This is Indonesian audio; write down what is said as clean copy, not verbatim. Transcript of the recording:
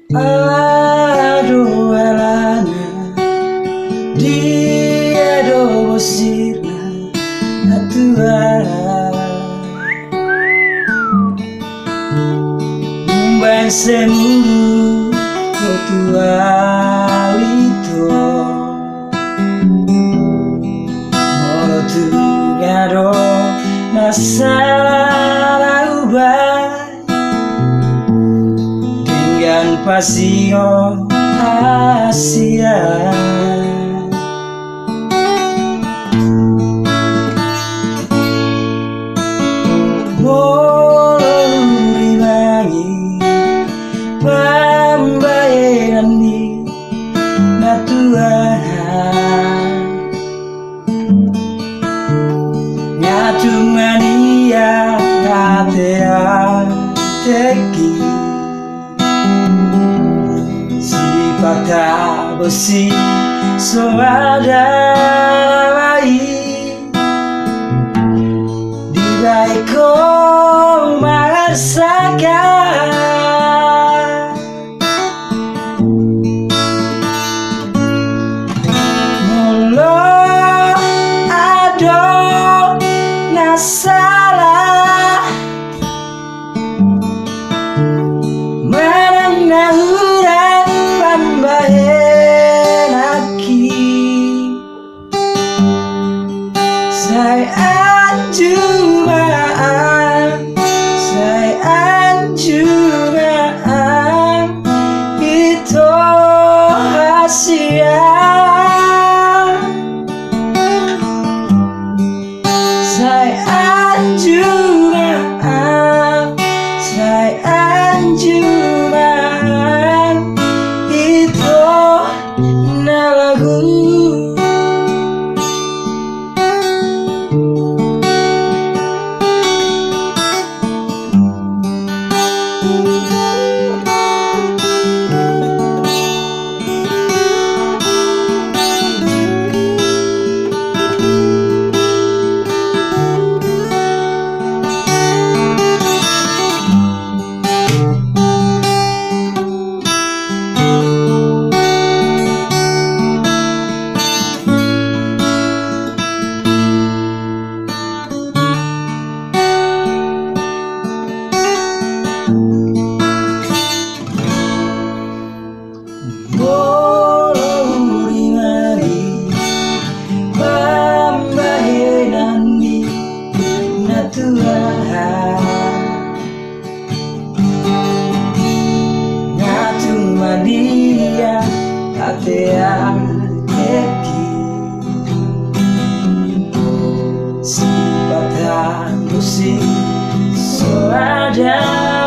Aduh elana dia do bosirna atua Mumbai semuru kotua wito Moro tu gado nasara ubah Dengan pasio Asia Boleh bangi Pambayaran di Natuhan Nyatu mania Katea teki Pada besi suada baik di baikku merasakan mulu ada nasalah menangurang pambayan aki SAI ANJU MA AU itu rahasia SAI ANJU MA ANJU itu lagu dia katea teki si batang musik suada